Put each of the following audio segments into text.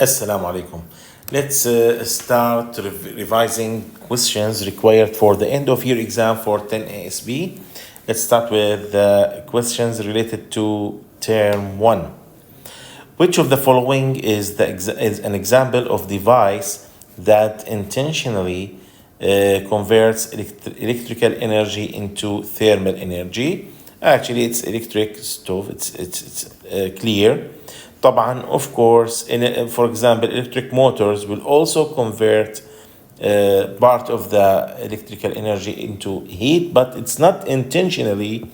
Assalamu alaikum. Let's start revising questions required for the end of year exam for 10 ASP. Let's start with the questions related to term 1. Which of the following is an example of device that intentionally converts electrical energy into thermal energy? Actually, it's electric stove. It's clear. طبعا, of course, for example, electric motors will also convert part of the electrical energy into heat, but it's not intentionally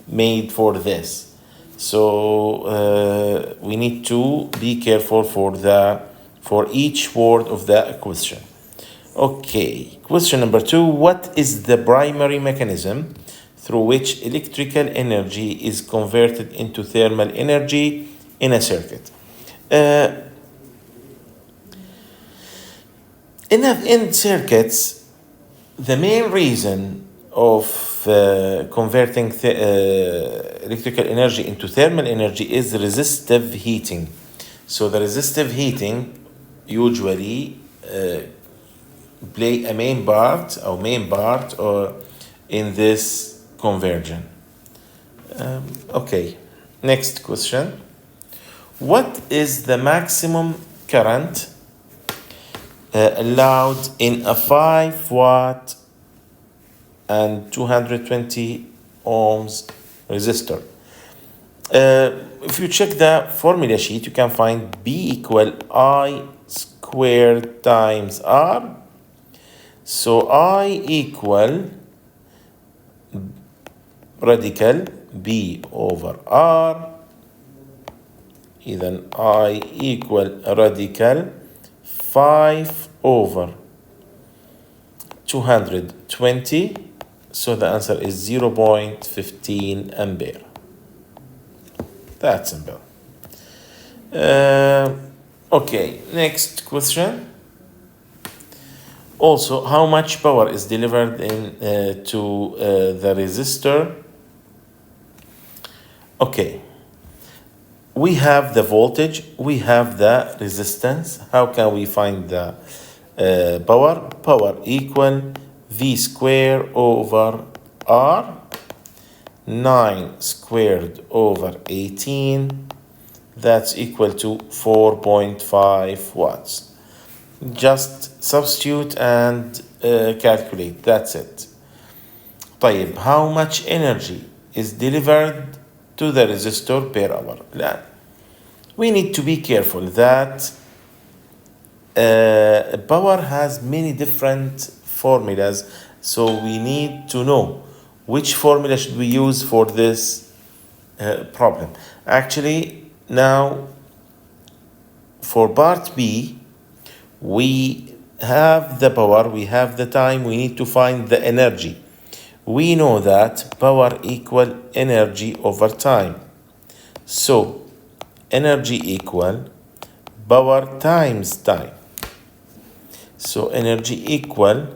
made for this. So we need to be careful for each word of the question. Okay, question number 2. What is the primary mechanism through which electrical energy is converted into thermal energy in a circuit? In circuits, the main reason of converting electrical energy into thermal energy is resistive heating. So the resistive heating usually play a main part in this conversion. Okay, next question. What is the maximum current allowed in a 5 watt and 220 ohms resistor? If you check the formula sheet, you can find B equal I squared times R. So I equal radical B over R. Then I equal radical 5 over 220. So the answer is 0.15 ampere. That's simple. Okay, next question. Also, how much power is delivered to the resistor? Okay. We have the voltage, we have the resistance. How can we find the power? Power equal V squared over R, 9 squared over 18. That's equal to 4.5 watts. Just substitute and calculate. That's it. طيب, how much energy is delivered to the resistor per hour? We need to be careful that power has many different formulas, so we need to know which formula should we use for this problem. Actually, now for part B, we have the power, we have the time, we need to find the energy. We know that power equal energy over time. So energy equal power times time. So energy equal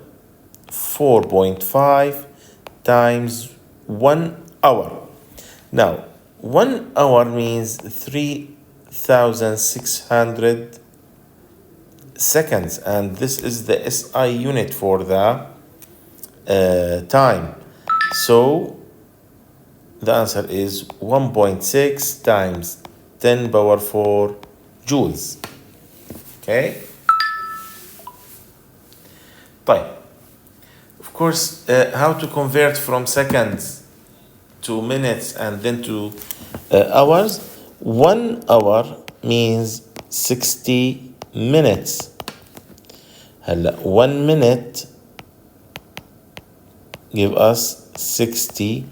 4.5 times 1 hour. Now, 1 hour means 3,600 seconds, and this is the SI unit for the time. So the answer is 1.6 times 10 power 4 joules. Okay. طيب. Of course, how to convert from seconds to minutes and then to hours? 1 hour means 60 minutes. هلا 1 minute give us 60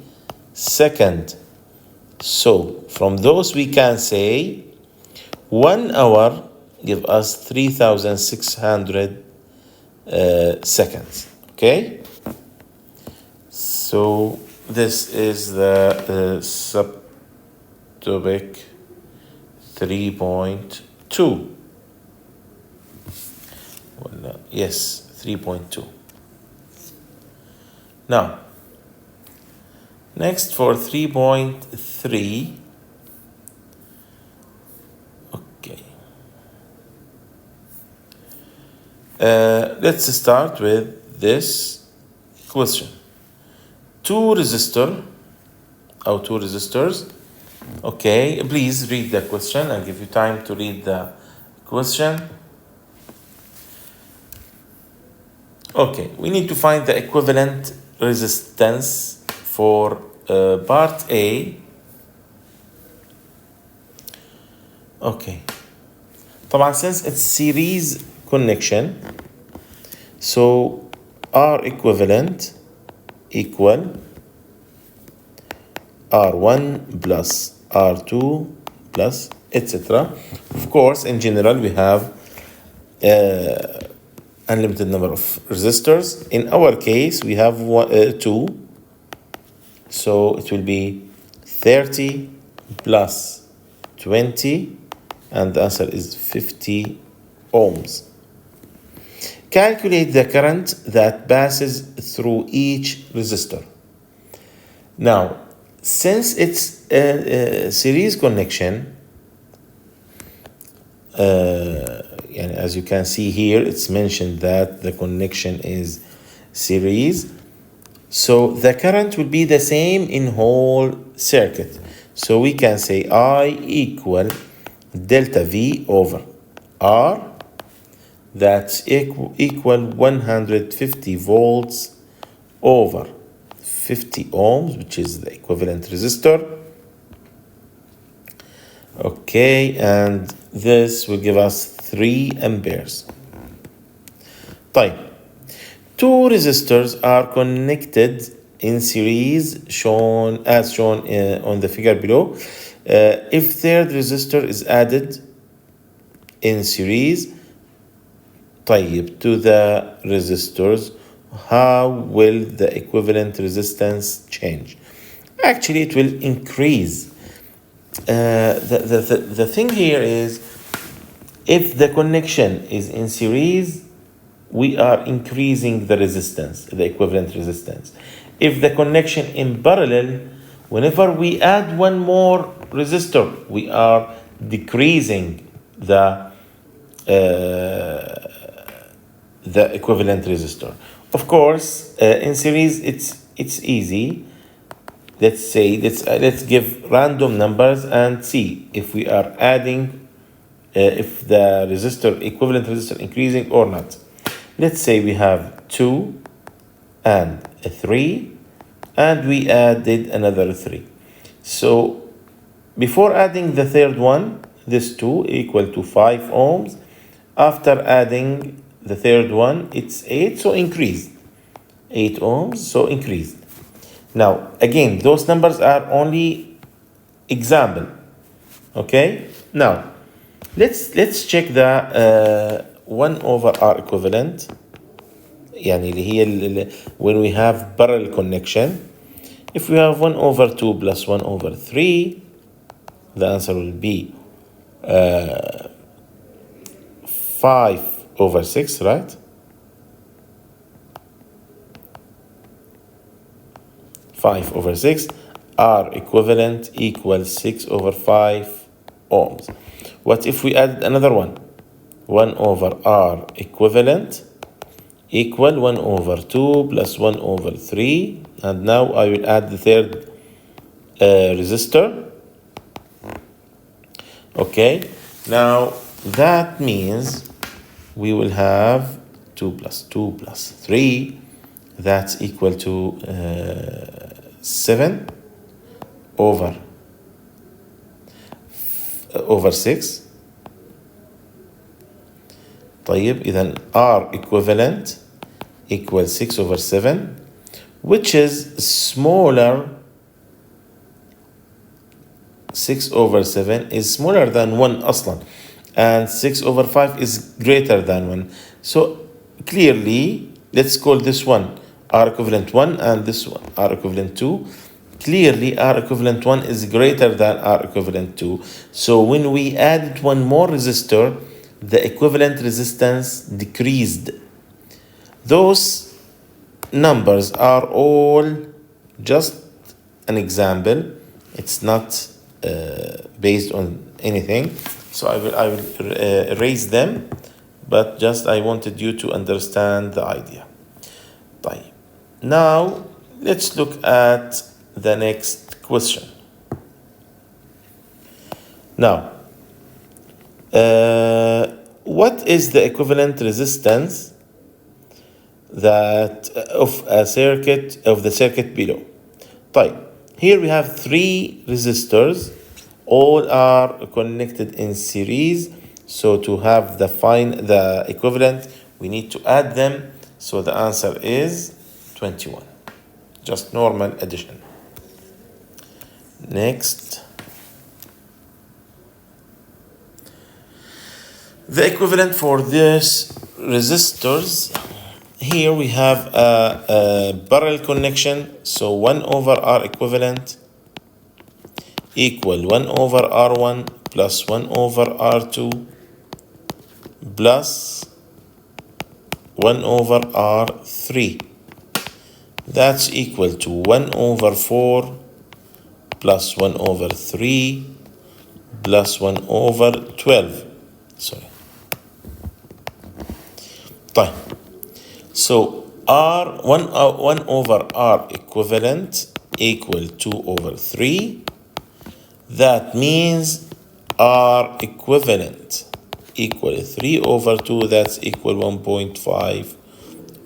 seconds. So from those we can say 1 hour give us 3,600 seconds. Okay, so this is the subtopic 3.2. Well, yes, 3.2. Now, next for 3.3. Okay. Let's start with this question. Two resistors. Okay, please read the question. I'll give you time to read the question. Okay, we need to find the equivalent resistance for part A. Okay. طبعا since it's series connection, so R equivalent equal R1 plus R2 plus etc. Of course, in general, we have unlimited number of resistors. In our case, we have 2. So it will be 30 plus 20, and the answer is 50 ohms. Calculate the current that passes through each resistor. Now, since it's a series connection, and as you can see here, it's mentioned that the connection is series. So the current will be the same in whole circuit. So we can say I equal delta V over R. That's equal 150 volts over 50 ohms, which is the equivalent resistor. Okay, and this will give us 3 amperes. طيب, two resistors are connected in series as shown on the figure below. If third resistor is added in series, طيب, to the resistors, how will the equivalent resistance change? Actually, it will increase. The thing here is, if the connection is in series, we are increasing the resistance, the equivalent resistance. If the connection in parallel, whenever we add one more resistor, we are decreasing the equivalent resistor. Of course, in series, it's easy. Let's say let's give random numbers and see if we are adding, if the equivalent resistor increasing or not. Let's say we have 2 and a 3, and we added another 3. So before adding the third one, this 2 equal to 5 ohms. After adding the third one, it's 8, so increased. 8 ohms, so increased. Now, again, those numbers are only example. Okay? Now, let's check the 1 over R equivalent. يعني اللي هي when we have parallel connection. If we have 1 over 2 plus 1 over 3, the answer will be 5 over 6, right? 5 over 6, R equivalent equals 6 over 5 ohms. What if we add another one? 1 over R equivalent equal 1 over 2 plus 1 over 3. And now I will add the third resistor. Okay, now that means we will have 2 plus 2 plus 3. That's equal to 7 over 6. طيب, إذن R equivalent equals 6 over 7, which is smaller. 6 over 7 is smaller than 1 أصلا, and 6 over 5 is greater than 1. So clearly, let's call this one R equivalent 1 and this one R equivalent 2. Clearly, R equivalent 1 is greater than R equivalent 2. So when we added one more resistor, the equivalent resistance decreased. Those numbers are all just an example. It's not based on anything. So I will erase them but just I wanted you to understand the idea. طيب. Now let's look at the next question. Now, what is the equivalent resistance that of the circuit below? طيب. Here we have 3 resistors, all are connected in series. So to have the equivalent, we need to add them. So the answer is 21. Just normal addition. Next. The equivalent for this resistors, here we have a parallel connection. So 1 over R equivalent equal 1 over R1 plus 1 over R2 plus 1 over R3. That's equal to 1 over 4 plus 1 over 3 plus 1 over 12. Sorry. طيب. So R1 over R equivalent equal 2 over 3. That means R equivalent equal 3 over 2. That's equal 1.5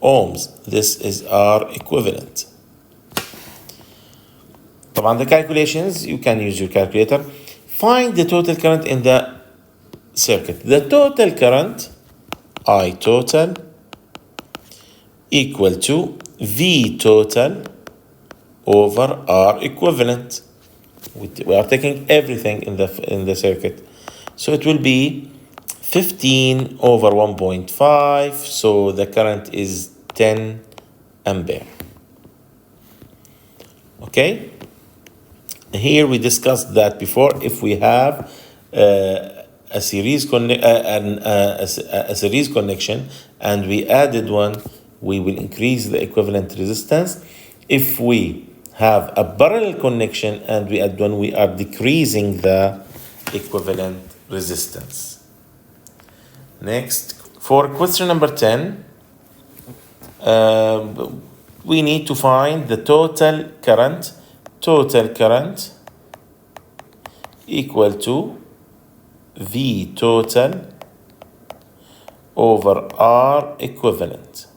ohms. This is R equivalent. طبعا the calculations, you can use your calculator. Find the total current in the circuit. The total current, I total, equal to V total over R equivalent. We are taking everything in the circuit. So it will be 15 over 1.5. So the current is 10 ampere. Okay? Here we discussed that before. If we have a series connection and we added one, we will increase the equivalent resistance. If we have a parallel connection and we add one, we are decreasing the equivalent resistance. Next, for question number 10, we need to find the total current. Total current equal to V total over R equivalent.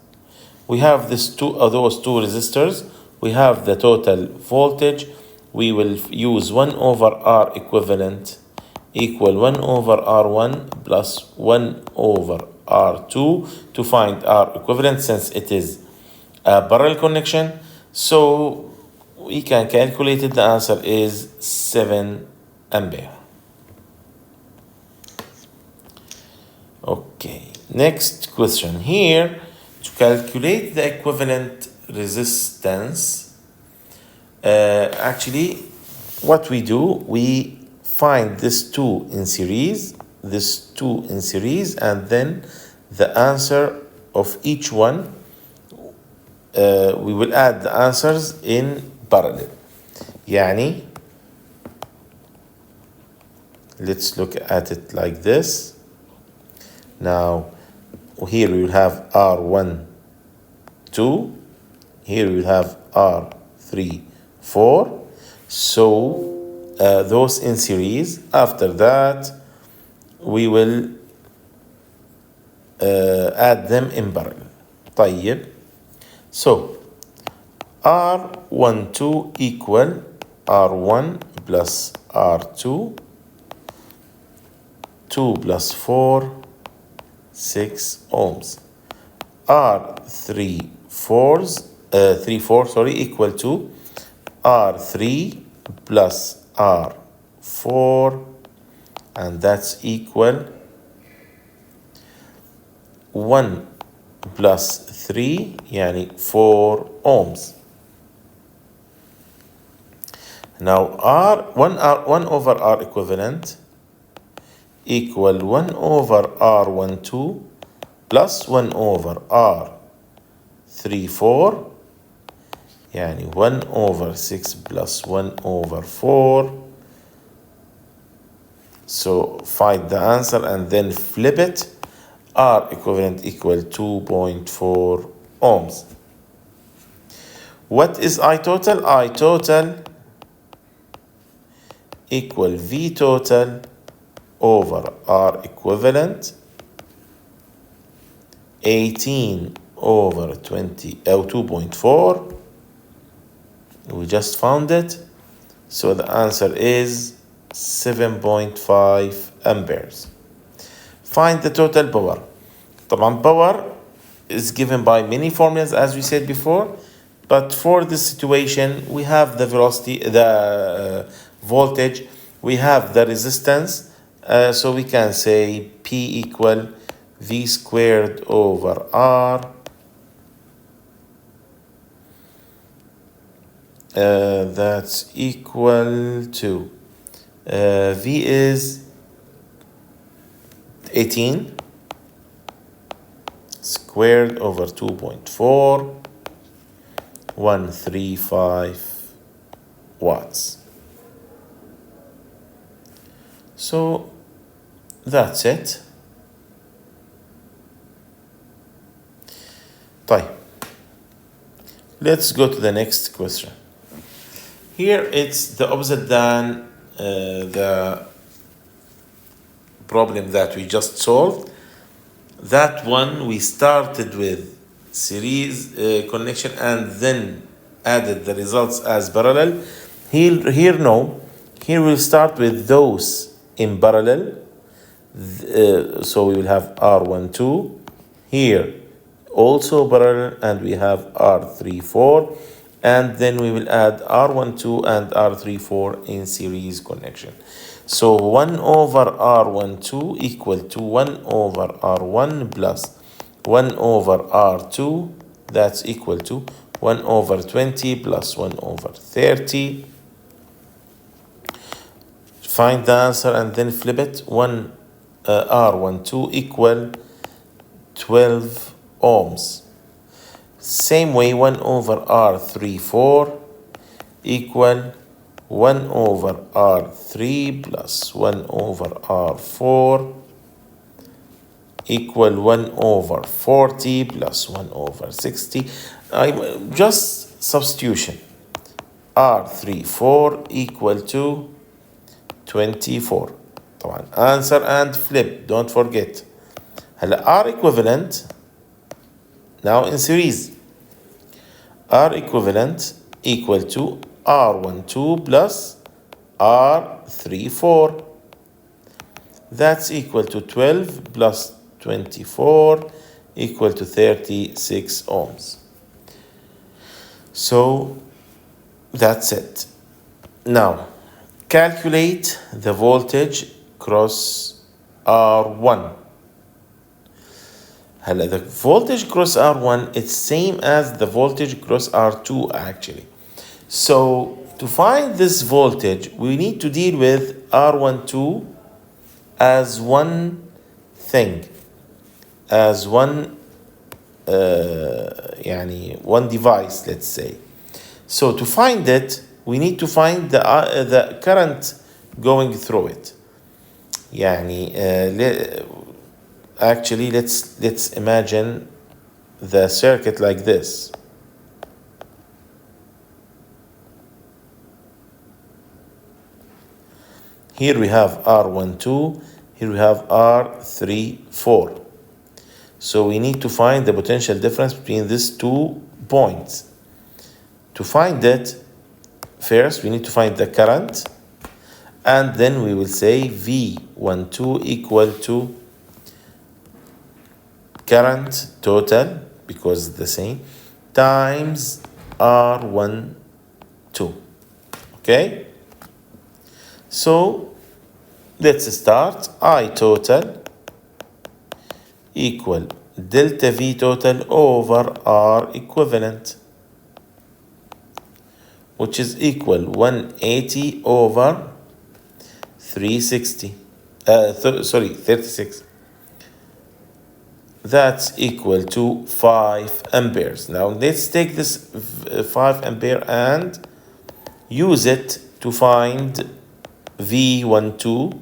We have those two resistors. We have the total voltage. We will use 1 over R equivalent equal 1 over R1 plus 1 over R2 to find R equivalent, since it is a parallel connection. So we can calculate it. The answer is 7 ampere. Okay, next question. Here, to calculate the equivalent resistance, actually what we do, we find this two in series, and then the answer of each one, we will add the answers in parallel. يعني, let's look at it like this. Now here we will have R1 2, here we will have R3 4. So those in series. After that we will add them in parallel. طيب. So R12 equal R1 plus R2, 2 plus 4, 6 ohms. R3 4 equal to R3 plus R4, and that's equal 1 plus 3, يعني 4 ohms. Now R1 over R equivalent equal 1 over R12 plus 1 over R34, يعني 1 over 6 plus 1 over 4. So find the answer and then flip it. R equivalent equal 2.4 ohms. What is I total? I total equal V total over R equivalent 18 over 20 2.4. We just found it, so the answer is 7.5 amperes. Find the total power. طبعا power is given by many formulas as we said before, but for this situation we have the velocity, the voltage, we have the resistance, so we can say P equal V squared over R. That's equal to V is 18 squared over 2.4, 135 watts. So that's it. طيب, let's go to the next question. Here it's the opposite than the problem that we just solved. That one we started with series connection and then added the results as parallel. Here no. Here we'll start with those in parallel. So we will have R12. Here also parallel, and we have R34. And then we will add R12 and R34 in series connection. So 1 over R12 equal to 1 over R1 plus 1 over R2. That's equal to 1 over 20 plus 1 over 30. Find the answer and then flip it. R12 equal 12 ohms. Same way, 1 over R34 equal 1 over R3 plus 1 over R4 equal 1 over 40 plus 1 over 60. Just substitution. R34 equal to 24. طبعا answer and flip, don't forget. هلا R equivalent now in series. R equivalent equal to R12 plus R34. That's equal to 12 plus 24 equal to 36 ohms. So that's it. Now calculate the voltage cross R1. The voltage cross R1, it's same as the voltage cross R2 actually. So to find this voltage, we need to deal with R12 as one thing, as one one device, let's say. So to find it, we need to find the current going through it. Actually, let's imagine the circuit like this. Here we have R12, here we have R34. So we need to find the potential difference between these 2 points. To find it, first we need to find the current, and then we will say V12 equal to current total, because it's the same, times R12. Okay? So let's start. I total equal delta V total over R equivalent, which is equal 180 over 360. 36. That's equal to 5 amperes. Now let's take this 5 ampere and use it to find V12.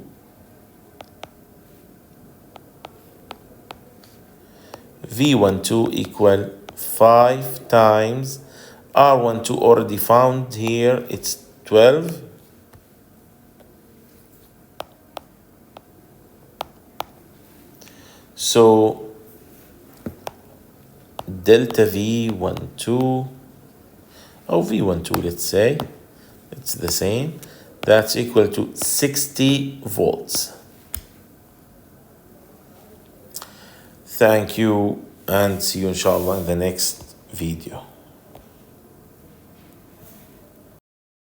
V12 equal 5 times R12 already found here, it's 12. So delta V12, or V12, let's say, it's the same. That's equal to 60 volts. Thank you, and see you inshallah in the next video.